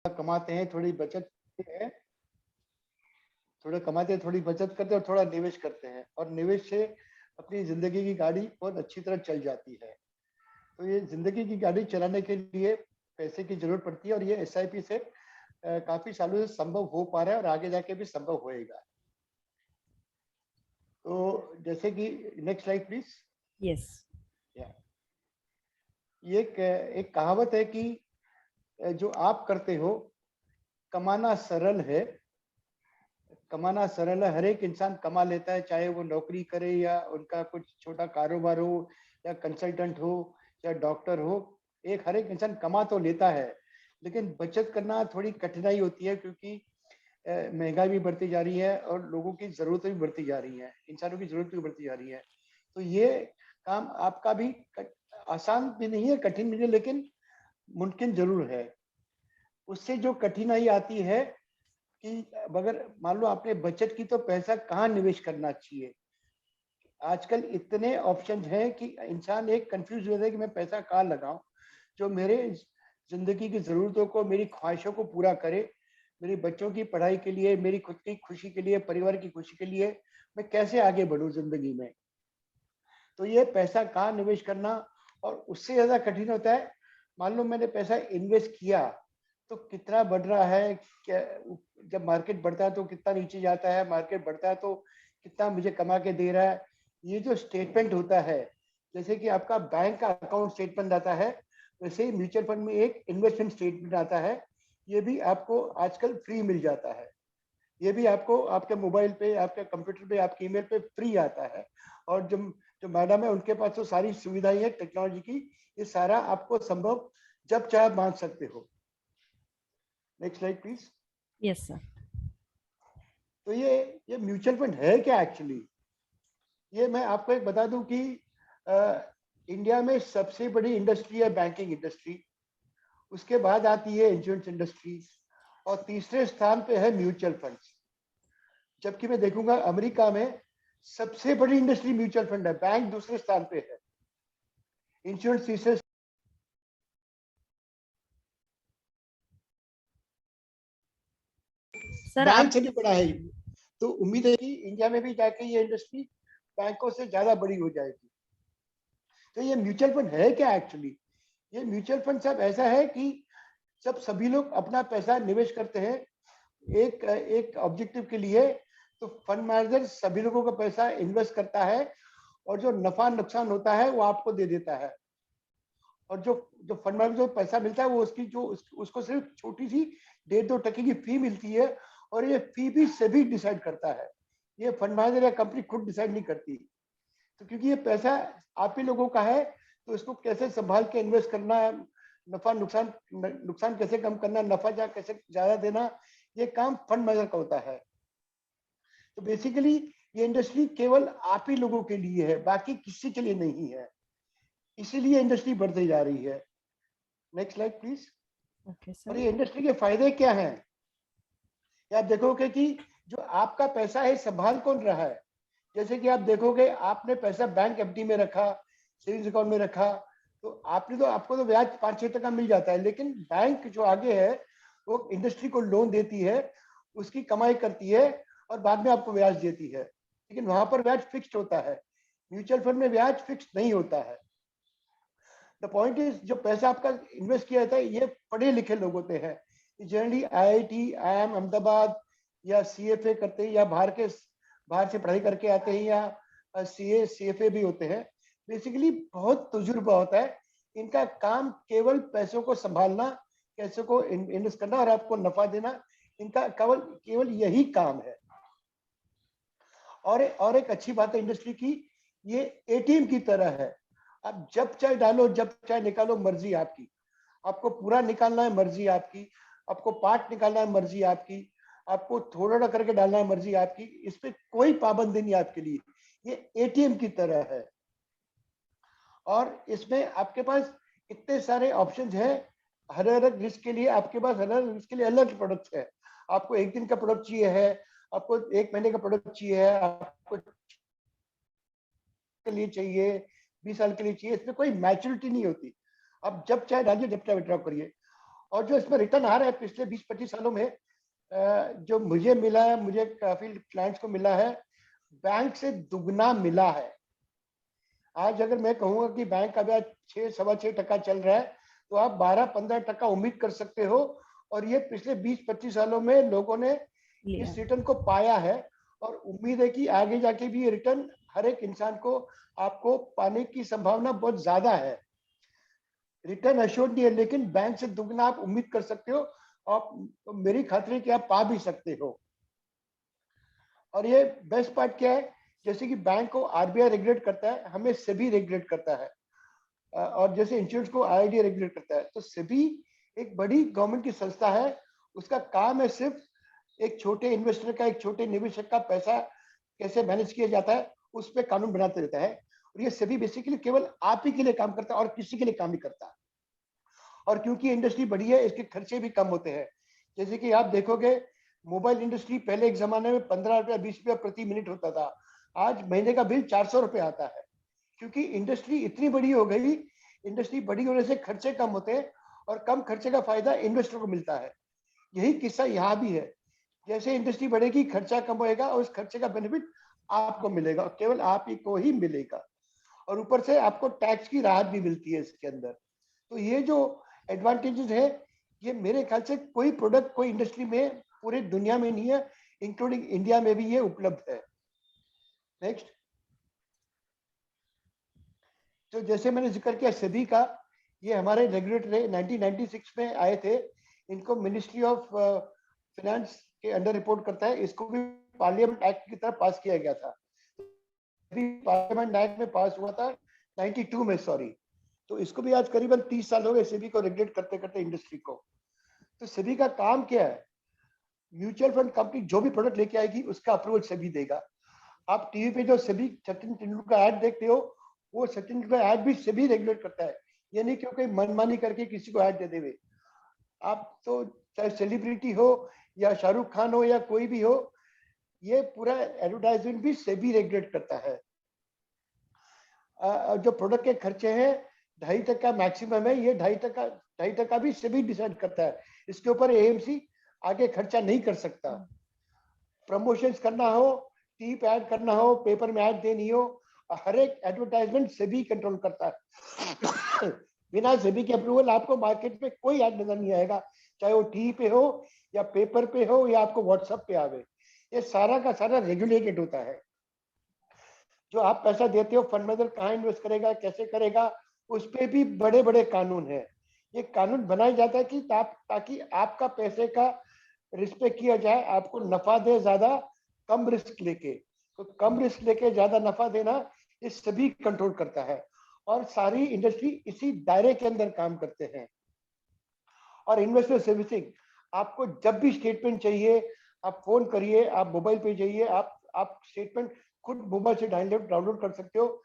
कमाते हैं, थोड़ी बचत करते हैं, थोड़ा कमाते हैं, थोड़ी बचत करते हैं और थोड़ा निवेश करते हैं, और निवेश से अपनी जिंदगी की गाड़ी बहुत अच्छी तरह चल जाती है। तो ये जिंदगी की गाड़ी चलाने के लिए पैसे की जरूरत पड़ती है, और ये एसआईपी से काफी सालों से संभव हो पा रहा है और आगे जाके भी संभव होएगा। तो जैसे कि नेक्स्ट स्लाइड प्लीज। यस। ये एक कहावत है कि जो आप करते हो, कमाना सरल है, कमाना सरल है। हर एक इंसान कमा लेता है, चाहे वो नौकरी करे या उनका कुछ छोटा कारोबार हो या कंसल्टेंट हो या डॉक्टर हो। हर एक इंसान कमा तो लेता है, लेकिन बचत करना थोड़ी कठिनाई होती है, क्योंकि महंगाई भी बढ़ती जा रही है और लोगों की जरूरतें भी बढ़ती जा रही हैं, इंसानों की जरूरत भी बढ़ती जा रही है। तो ये काम आपका भी आसान भी नहीं है, कठिन भी नहीं है, लेकिन मुमकिन जरूर है। उससे जो कठिनाई आती है कि अगर मान लो आपने बचत की, तो पैसा कहाँ निवेश करना चाहिए। आजकल इतने ऑप्शन हैं कि इंसान एक कंफ्यूज हो जाता है कि मैं पैसा कहाँ लगाऊं जो मेरे जिंदगी की जरूरतों को, मेरी ख्वाहिशों को पूरा करे, मेरी बच्चों की पढ़ाई के लिए, मेरी खुद की खुशी के लिए, परिवार की खुशी के लिए मैं कैसे आगे बढ़ूं जिंदगी में। तो ये पैसा कहाँ निवेश करना, और उससे ज्यादा कठिन होता है, मान लो मैंने पैसा इन्वेस्ट किया तो कितना बढ़ रहा है, क्या जब मार्केट बढ़ता है तो कितना नीचे जाता है, मार्केट बढ़ता है तो कितना मुझे कमा के दे रहा है। ये जो स्टेटमेंट होता है, जैसे कि आपका बैंक का अकाउंट स्टेटमेंट आता है, वैसे ही म्यूचुअल फंड में एक इन्वेस्टमेंट स्टेटमेंट आता है। ये भी आपको आजकल फ्री मिल जाता है, ये भी आपको आपके मोबाइल पे, आपके कंप्यूटर पे, आपके ईमेल पे फ्री आता है। और जो जो मैडम है उनके पास तो सारी सुविधाएं है टेक्नोलॉजी की, ये सारा आपको संभव जब चाहे मांग सकते हो। Next slide please. Yes sir. तो ये म्यूचुअल फंड है क्या एक्चुअली। ये मैं आपको एक बता दूं कि इंडिया में सबसे बड़ी इंडस्ट्री है बैंकिंग इंडस्ट्री, उसके बाद आती है इंश्योरेंस इंडस्ट्री, और तीसरे स्थान पे है म्यूचुअल फंड्स। जबकि मैं देखूंगा अमेरिका में सबसे बड़ी इंडस्ट्री म्यूचुअल फंड है, बैंक दूसरे स्थान पे है, इंश्योरेंस तीसरे। सर बैंक आप से भी बड़ा है। तो उम्मीद है कि इंडिया में भी जाके ये इंडस्ट्री बैंकों से ज्यादा बड़ी हो जाएगी। तो ये म्यूचुअल फंड है क्या एक्चुअली। ये म्यूचुअल फंड सब ऐसा है कि सब सभी लोग अपना पैसा निवेश करते हैं एक एक ऑब्जेक्टिव के लिए। तो फंड मैनेजर सभी लोगों का पैसा इन्वेस्ट करता है, और जो नफा नुकसान होता है वो आपको दे देता है। और जो जो फंड मैनेजर को पैसा मिलता है, वो उसकी जो उसको सिर्फ छोटी सी 1.5-2% की फी मिलती है, और ये फी भी सभी डिसाइड करता है, ये फंड मैनेजर या कंपनी खुद डिसाइड नहीं करती। तो क्योंकि ये पैसा आप ही लोगों का है, तो इसको कैसे संभाल के इन्वेस्ट करना है, नफा नुकसान नुकसान कैसे कम करना, नफा कैसे ज्यादा देना, ये काम फंड मैनेजर का होता है। तो बेसिकली ये इंडस्ट्री केवल आप ही लोगों के लिए है, बाकी किसी के लिए नहीं है, इसीलिए इंडस्ट्री बढ़ती जा रही है। Next slide please. ओके और सर। ये इंडस्ट्री के फायदे क्या हैं, आप देखोगे कि जो आपका पैसा है संभाल कौन रहा है। जैसे कि आप देखोगे आपने पैसा बैंक एफडी में रखा, सेविंग्स अकाउंट में रखा, तो आपको तो ब्याज 5-6% मिल जाता है, लेकिन बैंक जो आगे है वो इंडस्ट्री को लोन देती है, उसकी कमाई करती है और बाद में आपको ब्याज देती है, लेकिन वहां पर ब्याज फिक्स्ड होता है। म्यूचुअल फंड में ब्याज फिक्स्ड नहीं होता है। द पॉइंट इज, जो पैसा आपका इन्वेस्ट किया जाता है ये पढ़े लिखे लोग होते हैं, जनरली आईआईटी, आईआईएम अहमदाबाद या सीएफए करते हैं, या बाहर से पढ़ाई करके आते हैं, या सीएफए भी होते हैं। बेसिकली बहुत तजुर्बा होता है, इनका काम केवल पैसों को संभालना, पैसों को इन्वेस्ट करना और आपको नफा देना, इनका केवल केवल यही काम है। और एक अच्छी बात है इंडस्ट्री की, ये एटीएम की तरह है, आप जब चाहे डालो जब चाहे निकालो, मर्जी आपकी। आपको पूरा निकालना है मर्जी आपकी, आपको पार्ट निकालना है मर्जी आपकी, आपको थोड़ा थोड़ा करके डालना है मर्जी आपकी, इस पे कोई पाबंदी नहीं आपके लिए। ये एटीएम की तरह है, और इसमें आपके पास इतने सारे ऑप्शंस हैं। हर अलग रिस्क के लिए आपके पास हर अलग रिस्क के लिए अलग प्रोडक्ट्स है। आपको एक दिन का प्रोडक्ट चाहिए है, आपको एक महीने का प्रोडक्ट चाहिए है, आपको के लिए चाहिए, 20 साल के लिए चाहिए, इसमें कोई मैच्योरिटी नहीं होती। आप जब चाहे डालिए, जब चाहे विड्रॉ करिए। और जो इसमें रिटर्न आ रहा है पिछले 20-25 सालों में, जो मुझे मिला है, मुझे काफी क्लाइंट्स को मिला है, बैंक से दुगना मिला है। आज अगर मैं कहूँगा कि बैंक का ब्याज 6-6.25% चल रहा है, तो आप 12-15% उम्मीद कर सकते हो। और ये पिछले 20-25 सालों में लोगों ने इस रिटर्न को पाया है, और उम्मीद है कि आगे जाके भी ये रिटर्न हर एक इंसान को, आपको पाने की संभावना बहुत ज्यादा है। रिटर्न अश्योर्ड नहीं है, लेकिन बैंक से दुगना आप उम्मीद कर सकते हो। आप, मेरी खातिर है कि आप पा भी सकते हो। और ये बेस्ट पार्ट क्या है, जैसे कि बैंक को आरबीआई रेगुलेट करता है, हमें सेबी रेगुलेट करता है, और जैसे इंश्योरेंस को आईआरडीए रेगुलेट करता है, तो सेबी एक बड़ी गवर्नमेंट की संस्था है। उसका काम है सिर्फ एक छोटे इन्वेस्टर का, एक छोटे निवेशक का पैसा कैसे मैनेज किया जाता है, उस पर कानून बनाते रहता है। और ये सेबी बेसिकली केवल आप ही के लिए काम करता है और किसी के लिए काम नहीं करता। और क्योंकि इंडस्ट्री बड़ी है, इसके खर्चे भी कम होते हैं। जैसे कि आप देखोगे, मोबाइल इंडस्ट्री पहले एक जमाने में 15 रुपया 20 रुपया प्रति मिनट होता था, आज महीने का बिल 400 रुपये आता है। क्योंकि इंडस्ट्री इतनी बड़ी हो गई, इंडस्ट्री बड़ी होने से खर्चे कम होते हैं, और कम खर्चे का फायदा इन्वेस्टर को मिलता है। यही किस्सा यहाँ भी है। जैसे इंडस्ट्री बढ़ेगी, खर्चा कम होएगा, और उस खर्चे का बेनिफिट आपको मिलेगा, और केवल आप ही को ही मिलेगा। और ऊपर से आपको टैक्स की राहत भी मिलती है इसके अंदर। तो ये जो एडवांटेजेस है, ये मेरे ख्याल से कोई प्रोडक्ट, कोई इंडस्ट्री में पूरी दुनिया में नहीं है, इंक्लूडिंग इंडिया में भी ये उपलब्ध है। नेक्स्ट। तो जैसे मैंने जिक्र किया सेबी का, ये हमारे रेगुलेटर 1996 में आए थे। इनको मिनिस्ट्री ऑफ फाइनेंस के अंडर रिपोर्ट करता है। इसको भी पार्लियामेंट एक्ट की तरफ पास किया गया था, पार्लियामेंट एक्ट में पास हुआ था 92 में, सॉरी। तो इसको भी आज करीबन 30 साल हो गए सेबी को रेगुलेट करते करते इंडस्ट्री को। तो सेबी का काम क्या है, म्यूचुअल फंड कंपनी जो भी प्रोडक्ट लेके आएगी उसका अप्रूवल सेबी देगा। आप टीवी पे जो सेबी सचिन तेंदुलकर का ऐड देखते हो, वो सचिन तेंदुलकर का ऐड भी सेबी रेगुलेट करता है। ये नहीं क्योंकि मनमानी करके किसी को ऐड दे देवे। आप तो चाहे सेलिब्रिटी हो या शाहरुख खान हो या कोई भी हो, ये पूरा एडवर्टाइजमेंट भी सेबी रेगुलेट करता है। जो प्रोडक्ट के खर्चे हैं 2.5% मैक्सिमम है, ये 2.5% भी सेबी डिसाइड करता है। इसके ऊपर एएमसी आगे खर्चा नहीं कर सकता। प्रमोशंस करना हो, टीवी पे ऐड करना हो, पेपर में ऐड देनी हो, हर एक एडवर्टाइजमेंट सेबी कंट्रोल करता है। बिना सेबी के अप्रूवल आपको मार्केट में कोई ऐड नजर नहीं आएगा, चाहे वो टीवी पे हो या पेपर पे हो या आपको व्हाट्सएप पे आवे। ये सारा का सारा रेगुलेटेड होता है। जो आप पैसा देते हो, फंड मैनेजर कहाँ इन्वेस्ट करेगा, कैसे करेगा, उस पर भी बड़े बड़े कानून है। ये कानून बनाया जाता है कि ताकि आपका पैसे का रिस्पेक्ट किया जाए, आपको नफा दे ज्यादा, कम रिस्क लेके। तो कम रिस्क लेके ज्यादा नफा देना, ये सभी कंट्रोल करता है। और सारी इंडस्ट्री इसी दायरे के अंदर काम करते हैं। और इन्वेस्टर सर्विसिंग, आपको जब भी स्टेटमेंट चाहिए, आप फोन करिए, आप मोबाइल पे जाइए, आप स्टेटमेंट खुद मोबाइल से डाउनलोड कर सकते हो।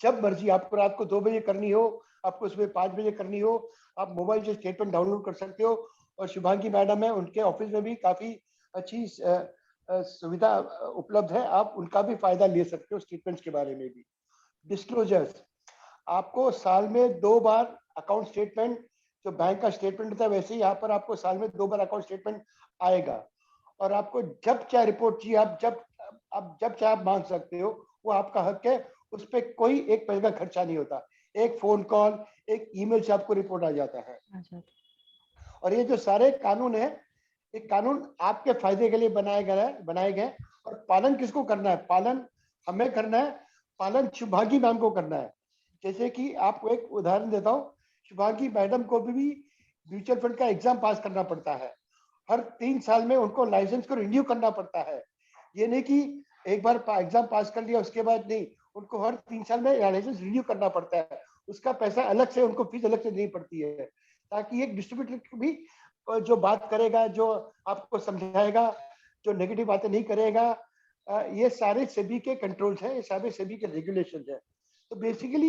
जब मर्जी, आपको रात को 2 बजे करनी हो, आपको सुबह 5 बजे करनी हो, आप मोबाइल से स्टेटमेंट डाउनलोड कर सकते हो। और शुभांगी मैडम है, उनके ऑफिस में भी काफी अच्छी सुविधा उपलब्ध है, आप उनका भी फायदा ले सकते हो स्टेटमेंट्स के बारे में भी। डिस्क्लोजर्स, आपको साल में 2 बार अकाउंट स्टेटमेंट, जो बैंक का स्टेटमेंट होता है वैसे ही यहाँ पर आपको साल में 2 बार अकाउंट स्टेटमेंट आएगा। और आपको जब चाहे रिपोर्ट चाहिए, आप जब चाहे आप मांग सकते हो, वो आपका हक है। उस पर कोई एक पैसे का खर्चा नहीं होता, एक फोन कॉल, एक ईमेल से आपको रिपोर्ट आ जाता है। और ये जो सारे कानून है, ये कानून आपके फायदे के लिए बनाए गए। और पालन किसको करना है? पालन हमें करना है, पालन शुभांगी मैम को करना है। जैसे कि आपको एक उदाहरण देता हूँ, शुभांगी मैडम को भी म्यूचुअल फंड का एग्जाम पास करना पड़ता है। हर 3 साल में उनको लाइसेंस को रिन्यू करना पड़ता है। ये नहीं कि एक बार एग्जाम पास कर लिया उसके बाद नहीं, उनको हर 3 साल में लाइसेंस रिन्यू करना पड़ता है। उसका पैसा अलग से, उनको फीस अलग से देनी पड़ती है, ताकि एक डिस्ट्रीब्यूटर भी जो बात करेगा, जो आपको समझाएगा, जो नेगेटिव बातें नहीं करेगा, ये सारे सेबी के कंट्रोल्स हैं, ये सारे सेबी के रेगुलेशन है। तो बेसिकली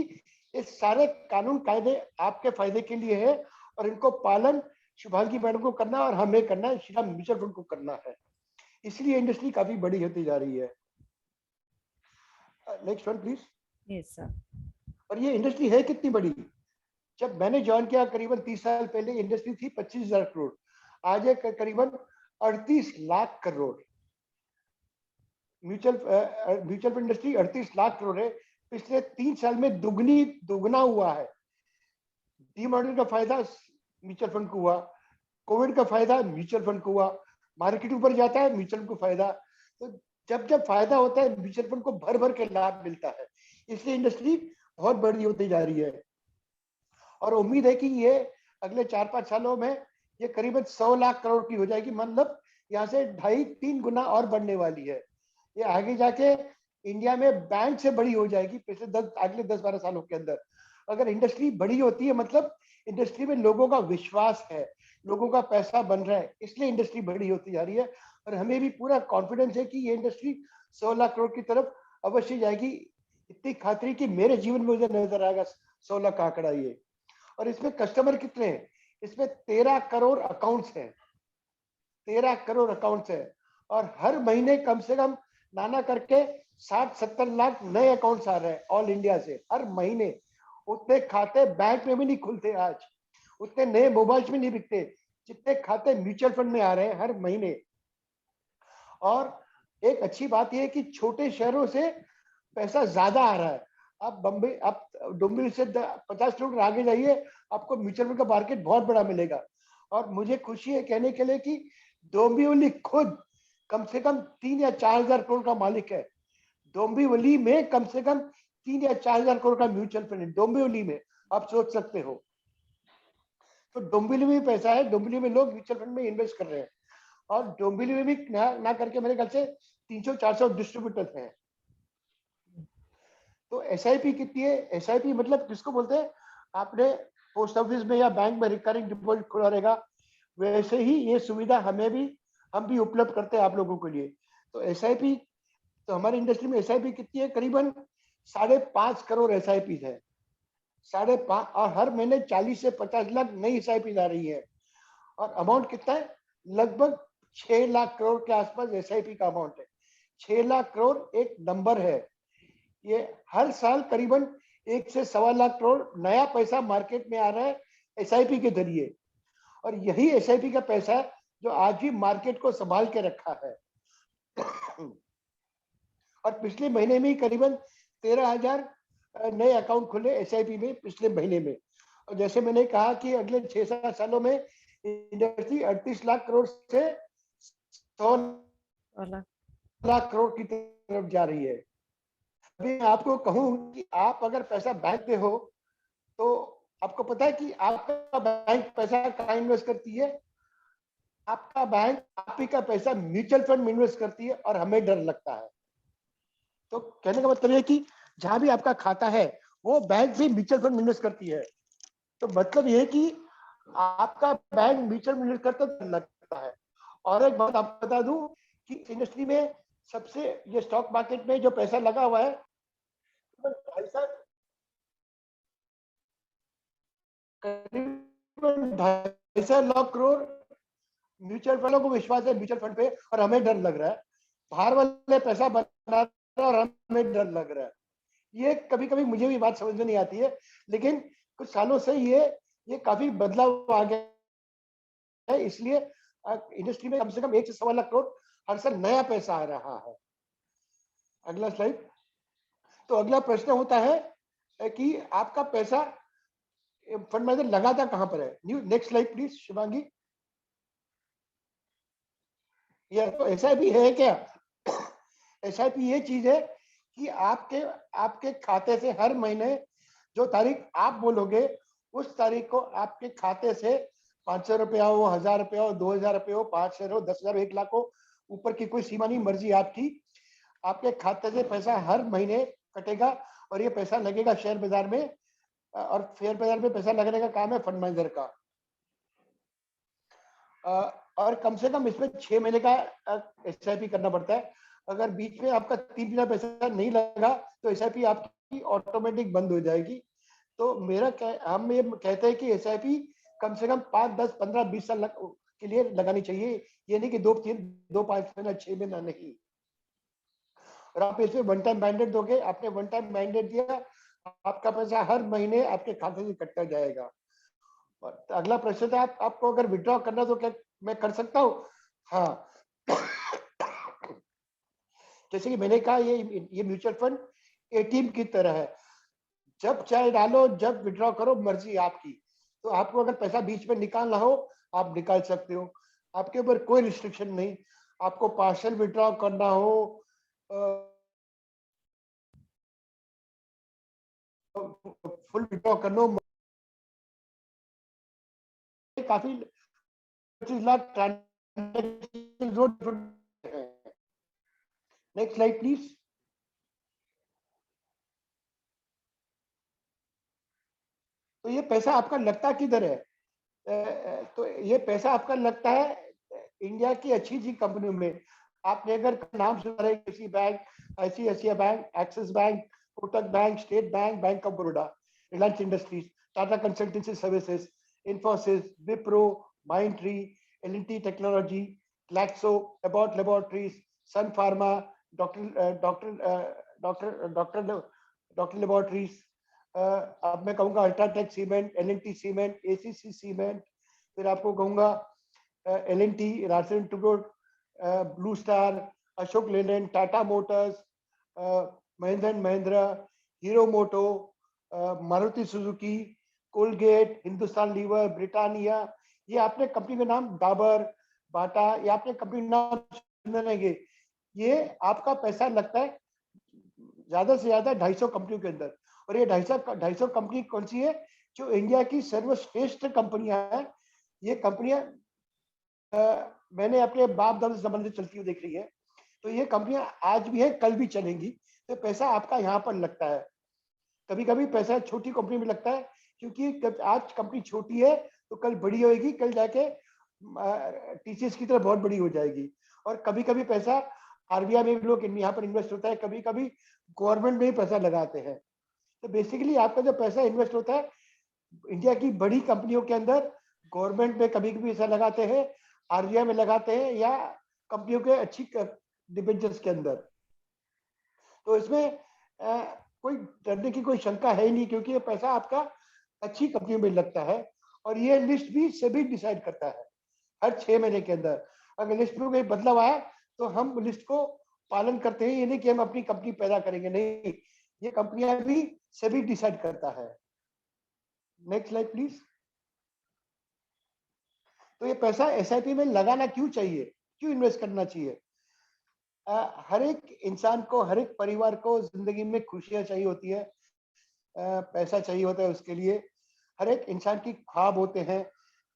ये सारे कानून कायदे आपके फायदे के लिए है, और इनको पालन शुभांगी मैडम को करना और हमें करना है, श्रीराम म्यूचुअल फंड को करना है। इसलिए इंडस्ट्री काफी बड़ी होती जा रही है। Next one please. Yes sir. और ये इंडस्ट्री है कितनी बड़ी? जब मैंने ज्वाइन किया करीबन 30 साल पहले इंडस्ट्री थी 25,000 करोड़, आज है करीबन 38 lakh crore. Mutual fund industry 38 lakh crore है, पिछले 3 साल में दुगना हुआ है। डीमोनेटाइजेशन का फायदा म्यूचुअल फंड को हुआ, कोविड का फायदा म्यूचुअल फंड को हुआ, मार्केट ऊपर जाता है म्यूचुअल को फायदा। तो जब जब फायदा होता है म्यूचुअल फंड को भर भर के लाभ मिलता है, इसलिए इंडस्ट्री बहुत बड़ी होती जा रही है। और उम्मीद है कि ये अगले 4-5 सालों में ये करीबन 100 लाख करोड़ की हो जाएगी, मतलब यहाँ से 2.5-3 गुना और बढ़ने वाली है। ये आगे जाके इंडिया में बैंक से बड़ी हो जाएगी पिछले अगले 10-12 सालों के अंदर। अगर इंडस्ट्री बड़ी होती है मतलब इंडस्ट्री में लोगों का विश्वास है, लोगों का पैसा बन रहा है, इसलिए इंडस्ट्री बड़ी होती जा रही है। और हमें भी पूरा कॉन्फिडेंस है कि ये इंडस्ट्री 100 लाख करोड़ की तरफ अवश्य जाएगी। इतनी खातरी कि मेरे जीवन में मुझे नजर आएगा 100 लाख का आंकड़ा ये। और इसमें कस्टमर कितने हैं? इसमें 13 करोड़ अकाउंट्स हैं, 13 करोड़ अकाउंट्स हैं। और हर महीने कम से कम नाना करके 60-70 लाख नए अकाउंट्स आ रहे हैं ऑल इंडिया से हर महीने। उतने खाते बैंक में भी नहीं खुलते आज, उतने नए मोबाइल्स में नहीं बिकते जितने खाते म्यूचुअल फंड में आ रहे हैं हर महीने। और एक अच्छी बात यह है कि छोटे शहरों से पैसा ज्यादा आ रहा है। आप बम्बई, आप डोंबिवली से 50 किलोमीटर आगे जाइए, आपको म्यूचुअल फंड का मार्केट बहुत बड़ा मिलेगा। और मुझे खुशी है कहने के लिए कि डोंबिवली खुद कम से कम 3 या 4 हजार करोड़ का मालिक है। डोंबिवली में कम से कम 3 या 4 हजार करोड़ का म्यूचुअल फंड है डोंबिवली में, आप सोच सकते हो। तो डोंबिवली में पैसा है, डोंबिवली में लोग म्यूचुअल फंड में इन्वेस्ट कर रहे हैं। और डोंबिवली में भी ना करके मेरे ख्याल से 300-400 डिस्ट्रीब्यूटर हैं। तो एसआईपी कितनी है? एसआईपी मतलब किसको बोलते हैं? आपने पोस्ट ऑफिस में या बैंक में रिकरिंग डिपॉजिट खुला रहेगा, वैसे ही ये सुविधा हम भी उपलब्ध करते हैं आप लोगों के लिए। तो एसआईपी, तो हमारी इंडस्ट्री में एसआईपी कितनी है? करीबन 5.5 करोड़ एसआईपी है, 5.5। और हर महीने 40 से 50 लाख नई एसआईपी आ रही है। और अमाउंट कितना है? लगभग 6 लाख करोड़ के आसपास एसआईपी का अमाउंट है। 6 लाख करोड़ एक नंबर है। ये हर साल करीबन 1 से 1.25 लाख करोड़ नया पैसा मार्केट में आ रहा है एसआईपी के जरिए। और यही एसआईपी का पैसा है जो आज भी मार्केट को संभाल के रखा है। और पिछले महीने में ही करीबन 13,000 नए अकाउंट खुले एसआईपी में पिछले महीने में। और जैसे मैंने कहा कि अगले 6-7 सालों में इंडस्ट्री 38 लाख करोड़ से 100 लाख करोड़ की तरफ जा रही है। अभी मैं आपको कहूं कि आप अगर पैसा बैंक में हो तो आपको पता है कि आपका बैंक पैसा कहाँ इन्वेस्ट करती है? आपका बैंक आप ही का पैसा म्यूचुअल फंड में इन्वेस्ट करती है और हमें डर लगता है। तो कहने का मतलब है कि जहां भी आपका खाता है वो बैंक भी म्यूचुअल फंड में इन्वेस्ट करती है। तो मतलब ये है कि आपका बैंक म्यूचुअल फंड इन्वेस्ट करता डर लगता है। और एक बात आपको बता दूं कि इंडस्ट्री में सबसे, ये स्टॉक मार्केट में जो पैसा लगा हुआ है, 2.5 लाख करोड़ म्यूचुअल फंडों को विश्वास है म्यूचुअल फंड पे, और हमें डर लग रहा है। बाहर वाले पैसा बना रहे और हमें डर लग रहा है। ये कभी कभी मुझे भी बात समझ में नहीं आती है, लेकिन कुछ सालों से ये काफी बदलाव आ गया है। इसलिए इंडस्ट्री में कम से कम 1 से 1.25 लाख करोड़ हर साल नया पैसा आ रहा है। अगला स्लाइड। तो अगला प्रश्न होता है कि आपका पैसा फंड मैनेजर लगाता कहां पर है? Next slide please Shivangi. ये तो एसआईपी है क्या? एसआईपी ये चीज है कि आपके खाते से हर महीने जो तारीख आप बोलोगे उस तारीख को आपके खाते से 500 रुपया हो, 1000 रुपया हो, 2000 रुपये हो, 5,000 हो, 10,000, 1 लाख हो, ऊपर की कोई सीमा नहीं, मर्जी आपकी। आपके खाते से पैसा हर महीने कटेगा और ये पैसा लगेगा शेयर बाजार में। और शेयर बाजार में पैसा लगने का काम है फंड मैनेजर का। और कम से कम इसमें 6 महीने का एसआईपी करना पड़ता है। अगर बीच में आपका 3 महीना पैसा नहीं लगा तो एसआईपी आपकी ऑटोमेटिक बंद हो जाएगी। तो हम ये कहते हैं कि एसआईपी कम से कम 5, 10, 15, 20 साल के लिए लगानी चाहिए। ये नहीं कि 2-5 महीना, 6 महीना नहीं। और आप इसमें वन टाइम मैंडेट दोगे, आपने वन टाइम मैंडेट दिया आपका पैसा हर महीने आपके खाते से कटता जाएगा। और अगला प्रश्न था, आपको अगर विड्रॉ करना तो क्या मैं कर सकता हूँ? हाँ। जैसे कि मैंने कहा, ये म्यूचुअल फंड एटीएम की तरह है, जब चाहे डालो, जब विड्रॉ करो, मर्जी आपकी। तो आपको अगर पैसा बीच में निकालना हो, आप निकाल सकते हो, आपके ऊपर कोई रिस्ट्रिक्शन नहीं। आपको पार्शियल विड्रॉ करना हो, फुल विड्रॉ करना हो, काफी 25 lakh transaction. Next slide please. तो ये पैसा आपका लगता किधर है? तो ये पैसा आपका लगता है इंडिया की अच्छी अच्छी कंपनियों में। आपने अगर नाम सुना है, किसी bank, ICICI bank, Axis bank, Kotak bank, State bank, bank of Baroda, Reliance Industries, Tata Consultancy Services, Infosys, Wipro, Mindtree, L and T Technology, Glaxo, Abbott Laboratories, Sun Pharma, doctor doctor doctor doctor doctor Laboratories, अब मैं कहूंगा UltraTech Cement, L and T Cement, ACC Cement, फिर आपको कहूंगा L and T, रासन टूडोड, Blue Star, Ashok Leyland, Tata Motors, Mahindra and Mahindra, Hero Moto, Maruti Suzuki, Colgate, Hindustan Lever, Britannia. ये आपने कंपनी का नाम, डाबर, बाटा, ये आपने कंपनी नाम सुनेंगे। ये आपका पैसा लगता है ज्यादा से ज्यादा 250 कंपनियों के अंदर। और ये 250 कंपनी कौन सी है? जो इंडिया की सर्वश्रेष्ठ कंपनियां हैं। ये कंपनियां मैंने अपने बाप दादा से जमाने से चलती हुई देख रही है। तो ये कंपनियां आज भी है, कल भी चलेंगी। तो पैसा आपका यहाँ पर लगता है। कभी कभी पैसा छोटी कंपनी में लगता है, क्योंकि आज कंपनी छोटी है तो कल बड़ी होगी, कल जाके टीसीएस की तरह बहुत बड़ी हो जाएगी। और कभी कभी पैसा आरबीआई में भी लोग यहाँ पर इन्वेस्ट होता है, कभी कभी गवर्नमेंट में ही पैसा लगाते हैं। तो बेसिकली आपका जो पैसा इन्वेस्ट होता है इंडिया की बड़ी कंपनियों के अंदर, गवर्नमेंट में कभी कभी पैसा लगाते हैं, आरबीआई में लगाते हैं, या कंपनियों के अच्छी डिबेंचर्स के अंदर। तो इसमें कोई डरने की कोई शंका है ही नहीं, क्योंकि ये पैसा आपका अच्छी कंपनियों में लगता है। और ये लिस्ट भी सेबी डिसाइड करता है हर 6 महीने के अंदर। अगर लिस्ट में कोई बदलाव आया तो हम लिस्ट को पालन करते हैं, ये नहीं कि हम अपनी कंपनी पैदा करेंगे, नहीं, ये कंपनियां भी सेबी डिसाइड करता है। Next slide please. तो ये पैसा एसआईपी में लगाना क्यों चाहिए, क्यों इन्वेस्ट करना चाहिए? हर एक इंसान को, हर एक परिवार को जिंदगी में खुशियां चाहिए होती है, पैसा चाहिए होता है उसके लिए। हर एक इंसान की ख्वाब होते हैं।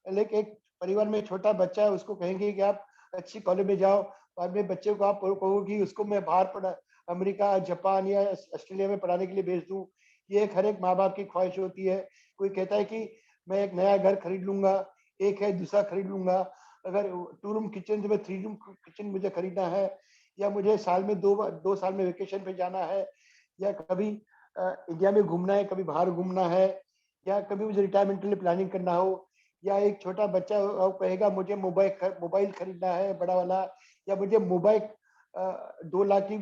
लेकिन एक परिवार में छोटा बच्चा है, उसको कहेंगे कि आप अच्छी कॉलेज में जाओ, बाद में बच्चे को आप कहोगे उसको मैं बाहर पढ़ा, अमेरिका, जापान या ऑस्ट्रेलिया में पढ़ाने के लिए भेज दूं। ये एक हर एक माँ बाप की ख्वाहिश होती है। कोई कहता है कि मैं एक नया घर खरीद लूंगा, एक है दूसरा खरीद लूंगा। अगर 2 रूम किचन से मैं 3 रूम किचन मुझे खरीदना है, या मुझे साल में 2 साल में वेकेशन पे जाना है, या कभी इंडिया में घूमना है, कभी बाहर घूमना है, या कभी मुझे रिटायरमेंट के लिए प्लानिंग करना हो, या एक छोटा बच्चा कहेगा मुझे मोबाइल खरीदना है बड़ा वाला, या मुझे मोबाइल 2 लाख की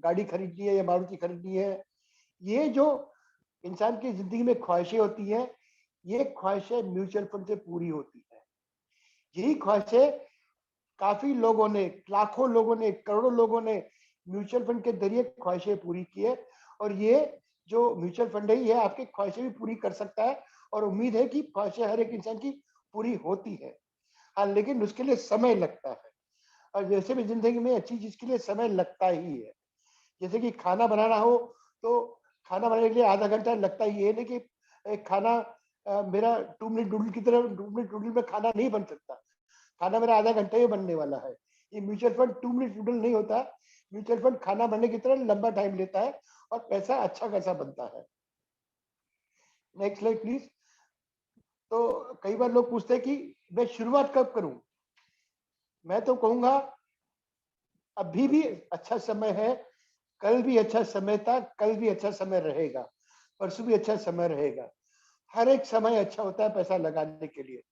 गाड़ी खरीदनी है या मारुति खरीदनी है। ये जो इंसान की जिंदगी में ख्वाहिशें होती हैं, ये ख्वाहिशें म्यूचुअल फंड से पूरी होती है। यही ख्वाहिशें काफी लोगों ने, लाखों लोगों ने, करोड़ों लोगों ने म्यूचुअल फंड के जरिए ख्वाहिशें पूरी की है। और ये जो म्यूचुअल फंड है, ये आपकी ख्वाहिशें भी पूरी कर सकता है। और उम्मीद है कि ख्वाहिशें हर एक इंसान की पूरी होती है। हाँ, लेकिन उसके लिए समय लगता है। और जैसे भी जिंदगी में अच्छी चीज के लिए समय लगता ही है। जैसे कि खाना बनाना हो, तो खाना बनाने के लिए आधा घंटा लगता ही है। नहीं कि एक खाना मेरा 2 मिनट नूडल की तरह, 2 मिनट नूडल में खाना नहीं बन सकता। खाना मेरा आधा घंटे में बनने वाला है। ये म्यूचुअल फंड 2 मिनट नूडल नहीं होता। म्यूचुअल फंड खाना बनने की तरह लंबा टाइम लेता है, और पैसा अच्छा खासा बनता है। Next slide please. तो कई बार लोग पूछते हैं कि मैं शुरुआत कब करूं? मैं तो कहूंगा अभी भी अच्छा समय है, कल भी अच्छा समय था, कल भी अच्छा समय रहेगा, परसों भी अच्छा समय रहेगा। हर एक समय अच्छा होता है पैसा लगाने के लिए।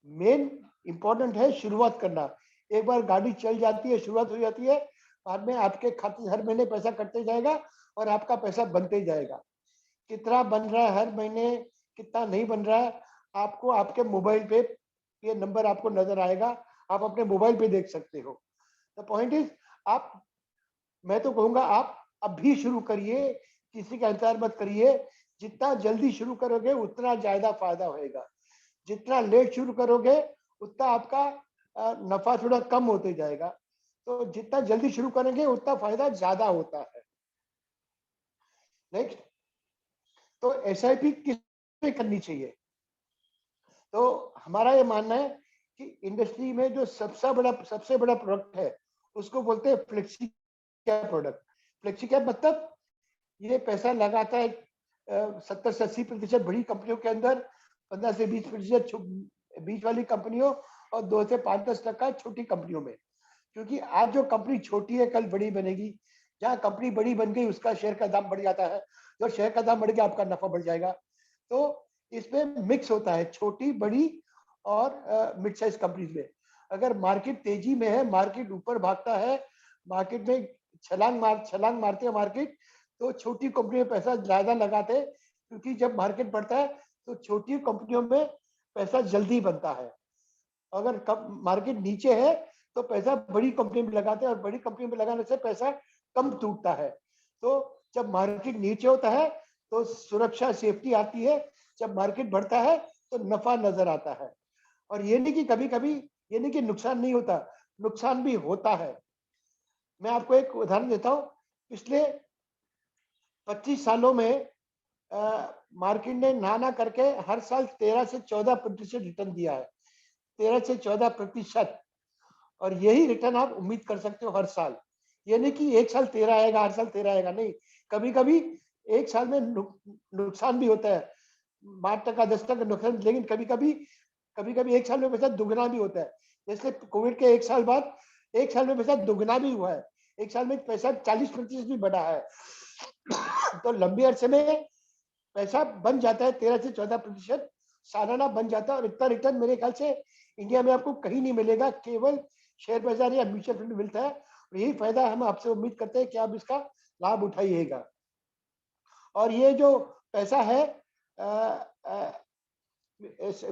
मेन इंपॉर्टेंट है शुरुआत करना। एक बार गाड़ी चल जाती है, शुरुआत हो जाती है, बाद में आपके खाते से हर महीने पैसा कटते जाएगा और आपका पैसा बनते जाएगा। कितना बन रहा है हर महीने, कितना नहीं बन रहा है, आपको आपके मोबाइल पे ये नंबर आपको नजर आएगा, आप अपने मोबाइल पे देख सकते हो। द पॉइंट इज, आप, मैं तो कहूंगा आप अभी शुरू करिए, किसी का इंतजार मत करिए। जितना जल्दी शुरू करोगे उतना ज्यादा फायदा होएगा, जितना लेट शुरू करोगे उतना आपका नफा थोड़ा कम होते जाएगा। तो जितना जल्दी शुरू करेंगे उतना फायदा ज्यादा होता है। नेक्स्ट, तो एसआईपी किस पे करनी चाहिए? तो हमारा ये मानना है कि इंडस्ट्री में जो सबसे बड़ा प्रोडक्ट है उसको बोलते हैं flexi cap product. Flexi cap मतलब ये पैसा लगाता है 70 से 80% बड़ी कंपनियों के अंदर, 15 से 20% बीच वाली कंपनियों, और 2 से 5-10% छोटी कंपनियों में। क्योंकि आज जो कंपनी छोटी है कल बड़ी बनेगी, जहाँ कंपनी बड़ी बन गई उसका शेयर का दाम बढ़ जाता है, जो शेयर का दाम बढ़ गया आपका नफा बढ़ जाएगा। तो इसमें मिक्स होता है छोटी बड़ी और मिड साइज कंपनीज में। अगर मार्केट तेजी में है, मार्केट ऊपर भागता है, मार्केट में छलांग मारती है मार्केट, तो छोटी कंपनी में पैसा ज्यादा लगाते हैं, क्योंकि जब मार्केट बढ़ता है तो छोटी कंपनियों में पैसा जल्दी बनता है। अगर मार्केट नीचे है तो पैसा बड़ी कंपनी में लगाते हैं, और बड़ी कंपनी में लगाने से पैसा कम टूटता है। तो जब मार्केट नीचे होता है तो सुरक्षा सेफ्टी आती है, जब मार्केट बढ़ता है तो नफा नजर आता है। और ये नहीं कि कभी कभी, ये नहीं कि नुकसान नहीं होता, नुकसान भी होता है। मैं आपको एक उदाहरण देता हूँ। पिछले 25 सालों में मार्केट ने ना करके हर साल 13 से 14% रिटर्न दिया है, 13 से 14%। और यही रिटर्न आप उम्मीद कर सकते हो हर साल। ये नहीं कि एक साल 13 आएगा हर साल 13 आएगा, नहीं। कभी कभी एक साल में नुकसान भी होता है, 5%, 10% नुकसान, लेकिन कभी कभी एक साल में पैसा दुगना भी होता है। जैसे कोविड के एक साल बाद एक साल में पैसा दुगना भी हुआ है, एक साल में पैसा 40% भी बढ़ा है। तो लंबे अरसे में पैसा बन जाता है 13 से 14% सालाना बन जाता है। और इतना रिटर्न मेरे ख्याल से इंडिया में आपको कहीं नहीं मिलेगा, केवल शेयर बाजार या म्यूचुअल फंड मिलता है। और यही फायदा हम आपसे उम्मीद करते हैं कि आप इसका लाभ उठाइएगा। और ये जो पैसा है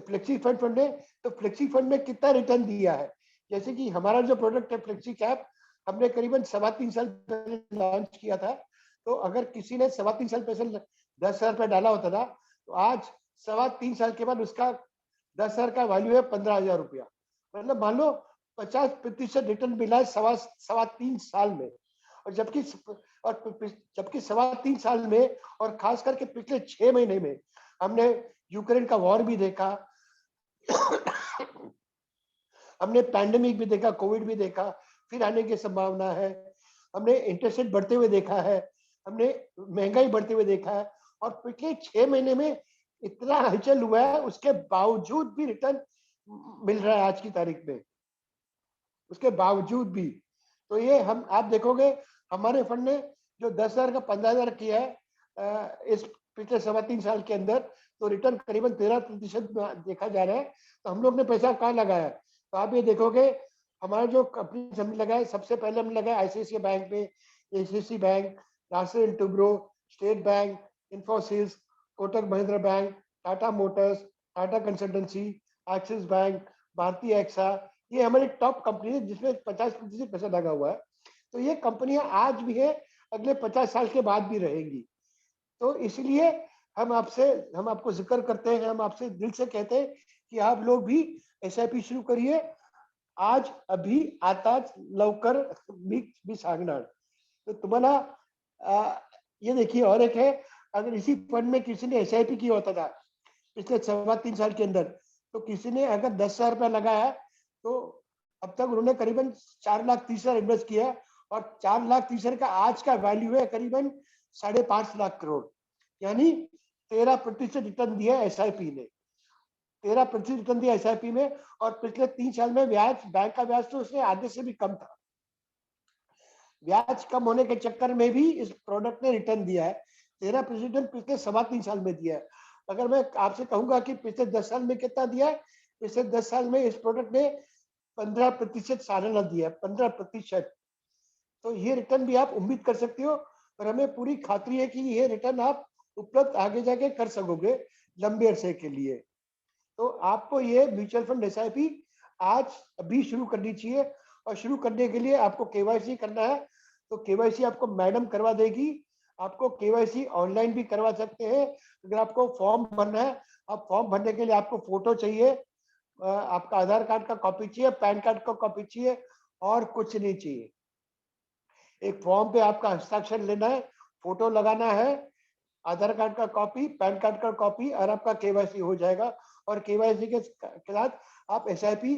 फ्लेक्सी फंड ने, तो फ्लेक्सी फंड में कितना रिटर्न दिया है? जैसे कि हमारा जो प्रोडक्ट है फ्लेक्सी कैप, हमने करीबन 3.25 साल पहले लॉन्च किया था। तो अगर किसी ने 3.25 साल पहले 10,000 रुपया डाला होता था, तो आज 3.25 साल के बाद उसका 10,000 का वैल्यू है 15,000 रुपया। मतलब मान लो 50% रिटर्न मिला है 3.25 साल में। और जबकि 3.25 साल में, और खास करके पिछले 6 महीने में, हमने यूक्रेन का वॉर भी देखा, हमने पैंडेमिक भी देखा, कोविड भी देखा, फिर आने की संभावना है, हमने इंटरेस्ट रेट बढ़ते हुए देखा है, हमने महंगाई बढ़ते हुए देखा है। और पिछले 6 महीने में इतना हलचल हुआ है, उसके बावजूद भी रिटर्न मिल रहा है आज की तारीख में, उसके बावजूद भी। तो ये हम, आप देखोगे हमारे फंड ने जो 10,000 का 15,000 किया है इस पिछले 3.25 साल के अंदर, तो रिटर्न करीबन 13% देखा जा रहा है। तो हम लोग ने पैसा कहाँ लगाया? तो आप ये देखोगे हमारा जो कंपनी हमने लगाया, सबसे पहले हमने लगाया आईसीआईसीआई बैंक में, एचडीएफसी बैंक, राष्ट्रीय Toubro, state bank, Infosys, Kotak Mahindra bank, Tata Motors, Tata consultancy, axis bank, भारतीय एक्सा, ये हमारी टॉप कंपनी है जिसमें 50% पैसा लगा हुआ है। तो ये कंपनियां आज भी है, अगले 50 साल के बाद भी रहेंगी। तो इसलिए हम आपको जिक्र करते हैं, हम आपसे दिल से कहते हैं कि आप लोग भी एसआईपी शुरू करिए। आज अभी आताच लवकर मी सांगणार। तो तुम्हाला ये देखिए, और एक है, अगर इसी फंड में किसी ने एसआईपी किया होता था पिछले 3.25 साल के अंदर, तो किसी ने अगर 10,000 रुपया लगाया, तो अब तक उन्होंने करीबन 4,30,000 इन्वेस्ट किया, और 4,30,000 का आज का वैल्यू है करीबन 5.5 लाख करोड़। यानी 13% रिटर्न दिया एसआईपी ने, 13% रिटर्न दिया एसआईपी में। और पिछले 3 साल में ब्याज, बैंक का ब्याज तो उसने आधे से भी कम था। ब्याज कम होने के चक्कर में भी इस प्रोडक्ट ने रिटर्न दिया है, 13% पिछले 3.25 साल में दिया है। अगर मैं आपसे कहूंगा कि पिछले 10 साल में कितना दिया है, पिछले 10 साल में इस प्रोडक्ट ने 15% सालाना दिया है, 15%। तो ये रिटर्न भी आप उम्मीद कर सकते हो, और हमें पूरी खातरी है कि ये रिटर्न आप उपलब्ध आगे जाके कर सकोगे लंबे अरसे के लिए। तो आपको ये म्यूचुअल फंड एसआईपी आज अभी शुरू करनी चाहिए, और शुरू करने के लिए आपको केवाईसी करना है। तो केवाईसी आपको मैडम करवा देगी। आपको केवाईसी ऑनलाइन भी करवा सकते हैं। अगर आपको फॉर्म भरना है, आप फॉर्म भरने के लिए आपको फोटो चाहिए, आपका आधार कार्ड का कॉपी चाहिए, पैन कार्ड का कॉपी चाहिए, और कुछ नहीं चाहिए। एक फॉर्म पे आपका हस्ताक्षर लेना है, फोटो लगाना है, आधार कार्ड का कॉपी, पैन कार्ड का कॉपी, और आपका केवाईसी हो जाएगा। और केवाईसी के साथ आप एसआईपी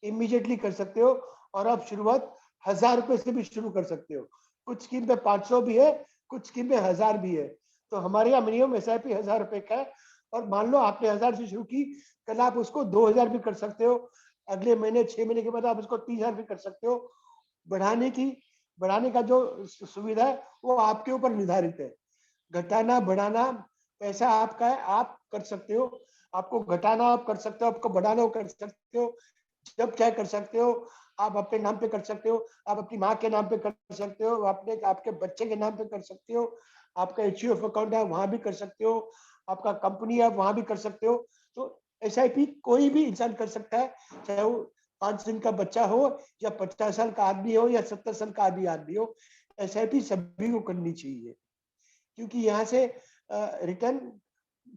इमीडिएटली कर सकते हो, और आप शुरुआत 1000 रुपए से भी शुरू कर सकते हो। कुछ स्कीम पे 500 भी है, कुछ स्कीम पे 1000 भी है। तो हमारे यहाँ मिनिमम एसआईपी 1000 रुपए का है। और मान लो आपने 1000 से शुरू की, कल आप उसको 2000 भी कर सकते हो, अगले महीने 6 महीने के बाद आप उसको 3000 भी कर सकते हो। बढ़ाने का जो सुविधा है वो आपके ऊपर निर्धारित है। घटाना बढ़ाना पैसा आपका है, आप कर सकते हो। आपको घटाना आप कर सकते हो, आपको बढ़ाना हो कर सकते हो, जब चाहे कर सकते हो। आप अपने नाम पे कर सकते हो, आप अपनी माँ के नाम पे कर सकते हो, अपने आपके बच्चे के नाम पे कर सकते हो, आपका एचयूएफ अकाउंट है वहां भी कर सकते हो, आपका कंपनी है वहां भी कर सकते हो। तो एसआईपी कोई भी इंसान कर सकता है, चाहे वो 5 दिन का बच्चा हो, या 50 साल का आदमी हो, या 70 साल का आदमी हो। एसआईपी सभी को करनी चाहिए, क्योंकि यहाँ से रिटर्न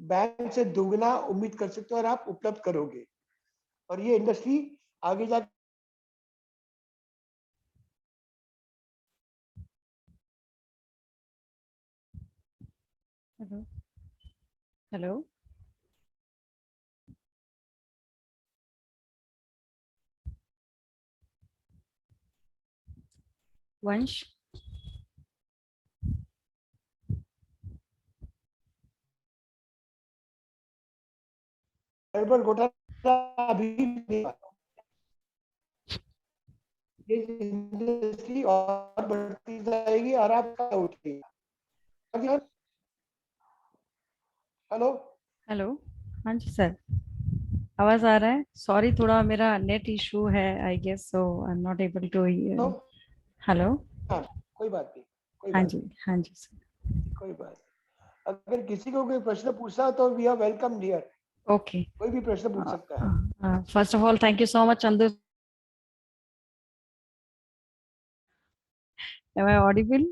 बैंक से दुगना उम्मीद कर सकते हो और आप उपलब्ध करोगे। और ये इंडस्ट्री आगे जा हेलो हेलो वंश। गड़बड़ घोटाला अभी नहीं हुआ। ये इंडस्ट्री और बढ़ती जाएगी और आपका उठेगा। हेलो हेलो, हाँ जी सर, आवाज आ रहा है? सॉरी, थोड़ा मेरा नेट इशू है I guess, so I am not able to. Hello. Hello. हाँ, कोई बात नहीं, कोई हाँ बात जी, नहीं, हाँ जी सर। कोई बात नहीं। अगर किसी को कोई प्रश्न पूछना हो तो we are welcome here. Okay. कोई भी प्रश्न पूछ सकता है। First of all, thank you so much, Chandu. Am I audible?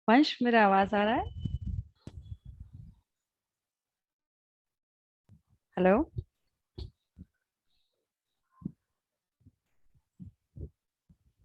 Vansh, मेरा आवाज आ रहा है? हेलो।